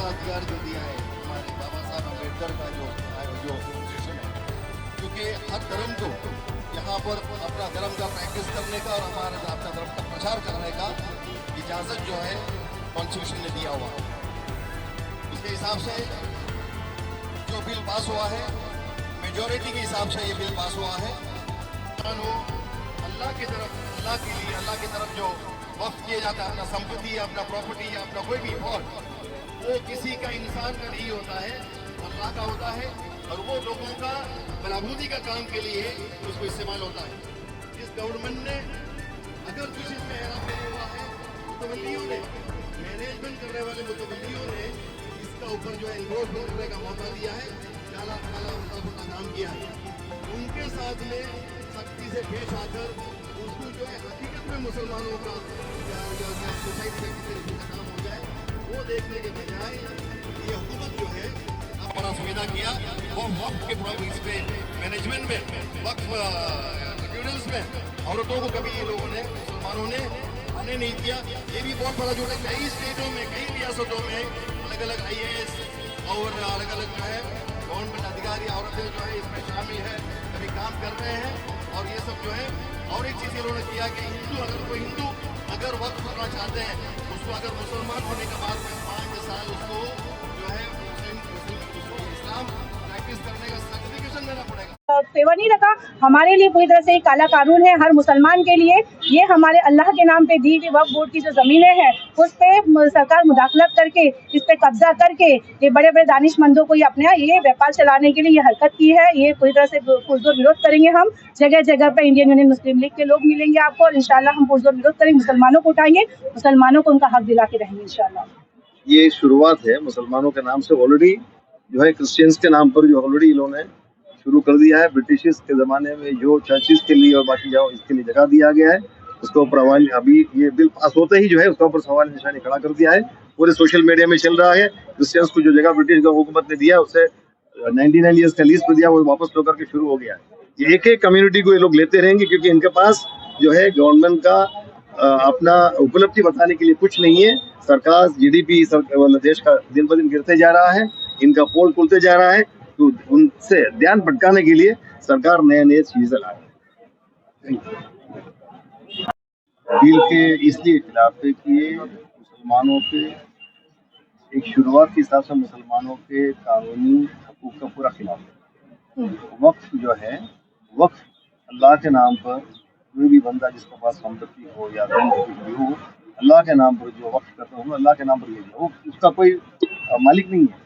अधिकार जो दिया है हमारे बाबा साहब अम्बेडकर का जो कॉन्स्टिट्यूशन है, क्योंकि हर धर्म को यहाँ पर अपना धर्म का प्रैक्टिस करने का और हमारे अपना धर्म का प्रचार करने का इजाज़त जो है कॉन्स्टिट्यूशन ने दिया हुआ है। उसके हिसाब से जो बिल पास हुआ है, मेजॉरिटी के हिसाब से ये बिल पास हुआ है। वो अल्लाह की तरफ, अल्लाह के लिए, अल्लाह की तरफ जो वक्फ किया जाता है, अपना संपत्ति या अपना प्रॉपर्टी या अपना कोई भी और, वो किसी का इंसान का नहीं होता है, अल्लाह का होता है, और वो लोगों का भलाबूदी का काम के लिए उसको इस्तेमाल होता है। इस गवर्नमेंट ने अगर कुछ इसमें हेराफेरी हुआ है, मुतवल्लियों ने, मैनेजमेंट करने वाले मुतवल्लियों ने इसका ऊपर जो है इन्वॉल्व करने का मौका दिया है, काला काला उल्टा काम किया है। उनके साथ में सख्ती से पेश आकर उसको जो है हकीकत में मुसलमानों का सोसाइटी में किसी का काम हो जाए, वो देखने के बजाय ये हुकूमत जो है बड़ा सुविधा किया, वो वक्त के इस पे मैनेजमेंट में, वक्त ट्रिब्यूनल्स में औरतों को कभी ये लोगों ने, मुसलमानों ने हमने नहीं किया। ये भी बहुत बड़ा जो है कई स्टेटों में, कई रियासतों में अलग अलग IAS और अलग अलग जो है गवर्नमेंट अधिकारी औरतें जो है इसमें शामिल है, कभी काम कर रहे हैं। और ये सब जो है, और एक चीज़ इन्होंने किया कि हिंदू अगर वक्त करना चाहते हैं, उसको अगर मुसलमान होने के बाद में 5 साल उसको जो है इस्लाम प्रैक्टिस करने का सर्टिफिकेशन देना पड़ेगा। फेवर नहीं रखा। हमारे लिए पूरी तरह से एक काला कानून है हर मुसलमान के लिए। ये हमारे अल्लाह के नाम पे दी हुई वक्फ बोर्ड की जो ज़मीनें हैं, उस पे सरकार मुदाखलत करके, इस पे कब्जा करके ये बड़े बड़े दानिशमंदों को ये अपने यहाँ ये व्यापार चलाने के लिए ये हरकत की है। ये पूरी तरह से पुरजोर विरोध करेंगे हम। जगह जगह पे इंडियन यूनियन मुस्लिम लीग के लोग मिलेंगे आपको, और इंशाल्लाह हम पुरजोर विरोध करेंगे। मुसलमानों को उठाएंगे, मुसलमानों को उनका हक दिला के रहेंगे इंशाल्लाह। ये शुरुआत है मुसलमानों के नाम से। ऑलरेडी जो है क्रिश्चियंस के नाम पर जो ऑलरेडी इन्होंने शुरू कर दिया है। ब्रिटिश के ज़माने में जो चर्चिस के लिए और बाकी जाओ इसके लिए जगह दिया गया है, उसके ऊपर अभी ये बिल पास होते ही जो है उसके ऊपर सवाल निशानी खड़ा कर दिया है। पूरे सोशल मीडिया में चल रहा है। क्रिश्चियंस को जो जगह ब्रिटिश हुकूमत ने दिया, उससे 99 ईयर्स का लीज पर दिया, वो वापस लो करके शुरू हो गया है। ये एक कम्युनिटी को ये लोग लेते रहेंगे, क्योंकि इनके पास जो है गवर्नमेंट का अपना उपलब्धि बताने के लिए कुछ नहीं है। सरकार GDP देश का दिन ब दिन गिरते जा रहा है, इनका पोल खुलते जा रहा है, तो उनसे ध्यान भटकाने के लिए सरकार नए नए चीजें ला रही है। बिल के इसलिए खिलाफ है कि ये मुसलमानों के एक शुरुआत के हिसाब से मुसलमानों के कानूनी हकूक का पूरा खिलाफ है। वक्फ जो है, वक्फ अल्लाह के नाम पर कोई भी बंदा जिसके पास संपत्ति हो या धन हो, अल्लाह के नाम पर जो वक्फ करता हो, अल्लाह के नाम पर वो उसका कोई मालिक नहीं है,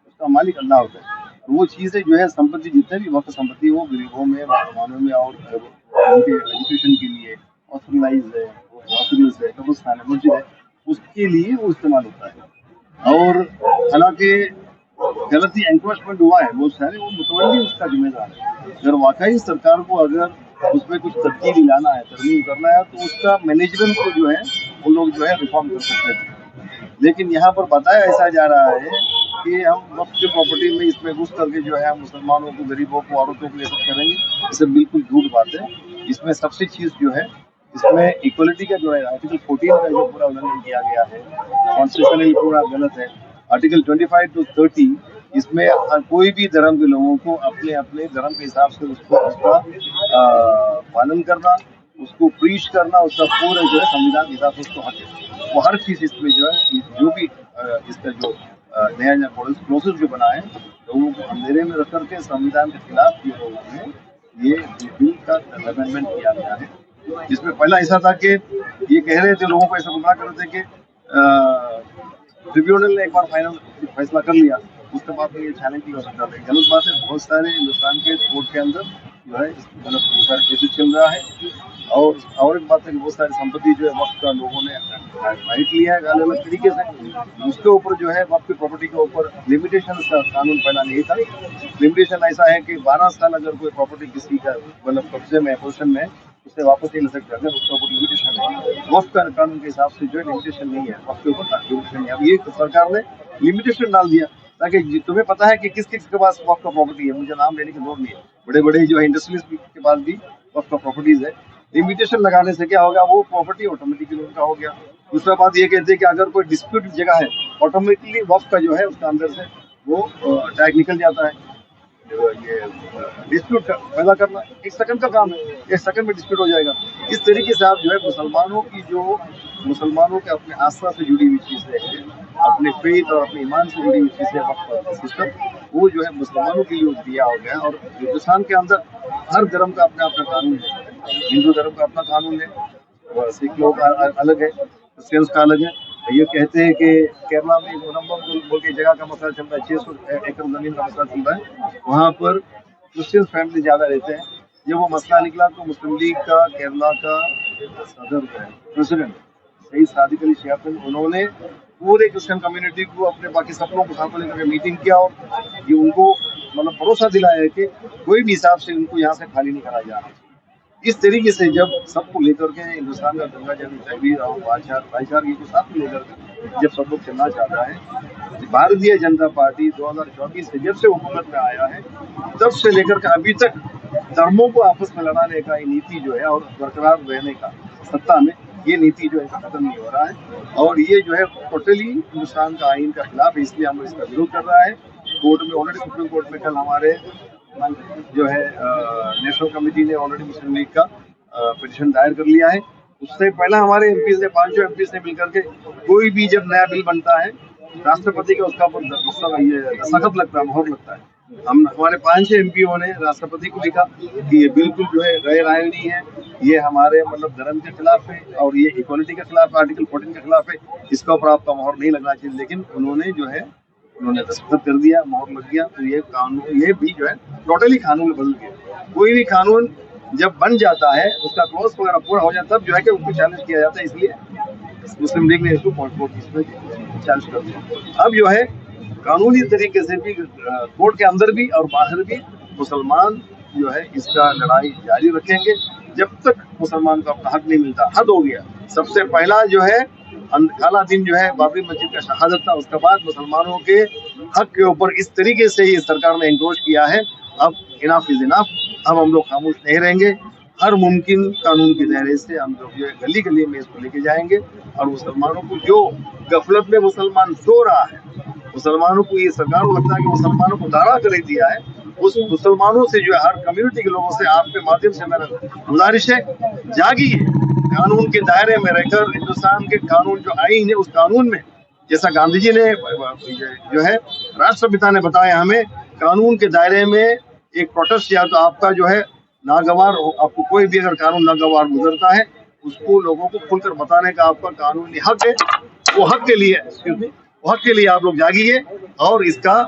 उसका मालिक अल्लाह होता है। तो वो चीज़ें जो है संपत्ति, जितने भी वक्त संपत्ति हो गरीबों में, मुसलमानों में, और उनके एजुकेशन के लिए हॉस्पिटलाइज है, हॉस्पिटल्स है, कब्रिस्तान है, मस्जिद है, उसके लिए वो इस्तेमाल होता है। और हालांकि गलती एनक्रोचमेंट हुआ है बहुत सारे, वो मुतवल्ली उसका जिम्मेदार है। अगर वाकई सरकार को अगर उसमें कुछ तब्दीली लाना है, तरमीम करना है, तो उसका मैनेजमेंट को जो है वो लोग जो है रिफॉर्म कर सकते थे। लेकिन यहाँ पर बताया ऐसा जा रहा है कि हम वक्त की प्रॉपर्टी में इसमें घुस करके जो है मुसलमानों को, गरीबों को, औरतों को ये सब करेंगे। इससे बिल्कुल झूठ बात है। इसमें सबसे चीज़ जो है, इसमें इक्वलिटी का जो है आर्टिकल 14 का जो पूरा उल्लंघन किया गया है, कॉन्स्टिट्यूशनली पूरा गलत है। आर्टिकल 25 to 30 इसमें कोई भी धर्म के लोगों को अपने अपने धर्म के हिसाब से उसका पालन करना, उसको प्रीच करना, उसका पूरा जो है संविधान के हिसाब से उसको हक है। वो हर चीज़ इसमें जो है, जो भी इसका जो नया नया प्रोसेस जो बना है, लोगों को अंधेरे में रख करके संविधान के खिलाफ ये लोगों ने ये बिल का अमेंडमेंट किया गया है। जिसमें पहला ऐसा था कि ये कह रहे थे, लोगों को ऐसा गुमराह कर रहे थे कि ट्रिब्यूनल ने एक बार फाइनल फैसला कर लिया, उसके बाद में ये चैलेंज नहीं हो सकता था। गलत बात है। बहुत सारे हिंदुस्तान के कोर्ट के अंदर जो है गलत बहुत सारे केसेस चल रहा है। और एक बात है कि बहुत सारी संपत्ति जो है वक्त का लोगों ने राइट लिया है अलग अलग तरीके से। उसके ऊपर जो है वक्त की प्रॉपर्टी के ऊपर लिमिटेशन का कानून पहला नहीं था। लिमिटेशन ऐसा है कि 12 साल अगर कोई प्रॉपर्टी किसी का मतलब कब्जे में, पोजीशन में, उससे वापस नहीं ले सकते अगर उसका ऊपर लिमिटेशन है। वक्त का कानून के हिसाब से जो है लिमिटेशन नहीं है, वक्त के ऊपर लिमिटेशन है। अब ये सरकार ने लिमिटेशन डाल दिया ताकि तुम्हें पता है कि किस किस के पास वक्त का प्रॉपर्टी है। मुझे नाम लेने की जरूरत नहीं है। बड़े बड़े जो है इंडस्ट्रीज के पास भी वक्त का प्रॉपर्टीज है। लिमिटेशन लगाने से क्या होगा, वो प्रॉपर्टी ऑटोमेटिकली उनका हो गया। दूसरा बात ये कहते हैं कि अगर कोई डिस्प्यूट जगह है, ऑटोमेटिकली वक्फ का जो है उसका अंदर से वो टैग निकल जाता है। ये डिस्प्यूट पैदा करना 1 सेकंड का काम है, 1 सेकंड में डिस्प्यूट हो जाएगा। इस तरीके से आप जो है मुसलमानों के अपने आस्था से जुड़ी हुई चीजें हैं, अपने फेथ और अपने ईमान से जुड़ी हुई चीजें, वक्फ सिस्टम, वो जो है मुसलमानों के लिए दिया हो गया। और हिंदुस्तान के अंदर हर धर्म का अपना अपना कानून है। हिंदू धर्म का अपना कानून है, और सिख लोग का अलग है, क्रिश्चियंस का अलग है। ये कहते हैं कि केरला में मुनम्बम बोल के जगह का मसला चल रहा है, 600 एकड़ जमीन का मसला चल रहा है, वहाँ पर क्रिश्चियन फैमिली ज्यादा रहते हैं। जब वो मसला निकला तो मुस्लिम लीग का केरला का सदर प्रेसिडेंट सईद सादिक अली शिहाब, उन्होंने पूरे क्रिश्चियन कम्युनिटी को अपने बाकी सपनों को साथ लेकर मीटिंग किया और ये उनको मतलब भरोसा दिलाया है कि कोई भी हिसाब से उनको यहाँ से खाली नहीं कराया जा रहा। इस तरीके से जब सबको लेकर के हिंदुस्तान का गंगा जल तहरीर और भाईचारगी को साथ में लेकर के जब सब लोग चलना चाहता है, भारतीय जनता पार्टी 2024 से जब से हुकूमत में आया है तब से लेकर के अभी तक धर्मों को आपस में लड़ाने का ये नीति जो है और बरकरार रहने का सत्ता में ये नीति जो है खत्म नहीं हो रहा है। और ये जो है टोटली हिंदुस्तान का आइन का खिलाफ है, इसलिए हम इसका विरोध कर रहा है। कोर्ट में ऑलरेडी सुप्रीम कोर्ट में कल हमारे जो है नेशनल कमेटी ने ऑलरेडी मुस्लिम लीग का पिटीशन दायर कर लिया है। उससे पहले हमारे एमपी ने 500 एमपी ने मिलकर के कोई भी जब नया बिल बनता है राष्ट्रपति का उसका सख्त लगता है, मोहर लगता है। हमारे 5-6 एमपीओ ने राष्ट्रपति को लिखा कि ये बिल्कुल जो है गैर आईनी है, ये हमारे मतलब धर्म के खिलाफ है और ये इक्वालिटी के खिलाफ, आर्टिकल 14 के खिलाफ है, इसका ऊपर आपका मोहर नहीं लगना चाहिए। लेकिन उन्होंने जो है दस्तखत कर दिया, मोहर लग गया, तो ये कानून ये भी जो है टोटली कानून बदल गया। कोई भी कानून जब बन जाता है उसका क्लॉज वगैरह पूरा हो जाता है तब जो है कि उसको चैलेंज किया जाता है, इसलिए मुस्लिम लीग ने इसको चैलेंज कर दिया। अब जो है कानूनी तरीके से भी कोर्ट के अंदर भी और बाहर भी मुसलमान जो है इसका लड़ाई जारी रखेंगे जब तक मुसलमान को अपना हक नहीं मिलता। हद हो गया। सबसे पहला जो है काला दिन जो है बाबरी मस्जिद का शहादत था, उसके बाद मुसलमानों के हक के ऊपर इस तरीके से ये सरकार ने एंक्रोच किया है। अब इनाफ इज इनाफ, अब हम लोग खामोश नहीं रहेंगे। हर मुमकिन कानून के दायरे से हम लोग जो है गली गली में इसको लेके जाएंगे और मुसलमानों को जो गफलत में मुसलमान सो रहा है, मुसलमानों को ये सरकार को लगता है कि मुसलमानों को दारा कर दिया है, उस मुसलमानों से जो है हर कम्युनिटी के लोगों से आपके माध्यम से मेरा गुजारिश है, जागिए, कानून के दायरे में रहकर हिंदुस्तान के कानून जो आईन है उस कानून में, जैसा गांधी जी ने जो है राष्ट्रपिता ने बताया हमें, कानून के दायरे में एक प्रोटेस्ट या तो आपका जो है नागवार, आपको कोई भी अगर कानून नागवार गुजरता है उसको लोगों को खुलकर बताने का आपका कानूनी हक है। वो हक के लिए आप लोग जागिए और इसका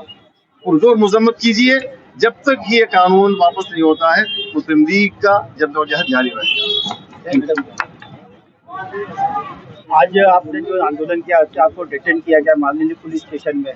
पुरजोर मजम्मत कीजिए। जब तक ये कानून वापस नहीं होता है मुस्लिम लीग का जद्दोजहद जारी रहेगा। आज आपने जो आंदोलन किया उससे आपको डिटेन किया गया मालनी पुलिस स्टेशन में,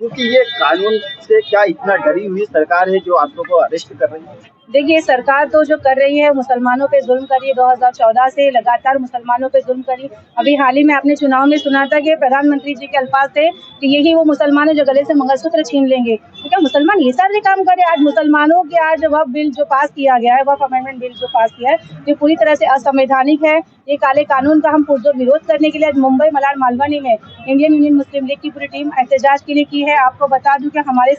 क्योंकि ये कानून से क्या इतना डरी हुई सरकार है जो आप लोगों को अरेस्ट कर रही है? देखिए, सरकार तो जो कर रही है मुसलमानों पे जुल्म कर रही है। 2014 से लगातार मुसलमानों पे जुल्म कर रही है। अभी हाल ही में आपने चुनाव में सुना था कि प्रधानमंत्री जी के अल्फाज थे कि यही वो मुसलमानों जो गले से मंगलसूत्र छीन लेंगे। तो क्या मुसलमान ये सारे काम करे? आज मुसलमानों के आज वक्फ बिल जो पास किया गया है, वक्फ अमेंडमेंट बिल जो पास किया है, ये पूरी तरह से असंवैधानिक है। ये काले कानून का हम पुरजोर विरोध करने के लिए आज मुंबई मलाड मालवनी में इंडियन यूनियन मुस्लिम लीग की पूरी टीम एहतजाज के लिए की है। आपको बता दूं कि हमारे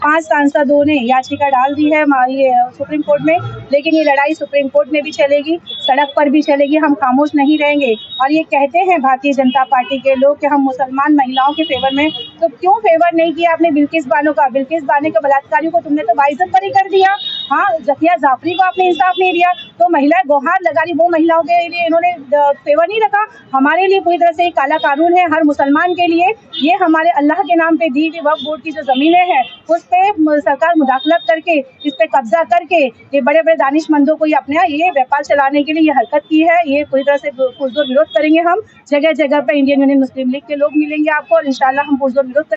5 सांसदों ने याचिका डाल दी है ये सुप्रीम कोर्ट में, लेकिन ये लड़ाई सुप्रीम कोर्ट में भी चलेगी, सड़क पर भी चलेगी। हम खामोश नहीं रहेंगे। और ये कहते हैं भारतीय जनता पार्टी के लोग कि हम मुसलमान महिलाओं के फेवर में, तो क्यों फेवर नहीं किया आपने बिल्किस बानो का? बिल्किस बानो के बलात्कारियों को तुमने तो बाइज्जत बरी कर दिया। हाँ, जकिया जाफरी को आपने इंसाफ नहीं दिया, तो महिलाएं गुहार लगा रही, वो महिलाओं के लिए इन्होंने फेवर नहीं रखा। हमारे लिए पूरी तरह से एक काला कानून है हर मुसलमान के लिए। ये हमारे अल्लाह के नाम पे दी हुई वक्फ बोर्ड की जो जमीनें हैं उस पे सरकार मुदाखलत करके, इस पे कब्जा करके ये बड़े बड़े दानिशमंदों को ये अपने ये व्यापार चलाने के लिए ये हरकत की है। ये पूरी तरह से पुरजोर विरोध करेंगे हम। जगह जगह पे इंडियन यूनियन मुस्लिम लीग के लोग मिलेंगे आपको और इंशाल्लाह हम पुरजोर विरोध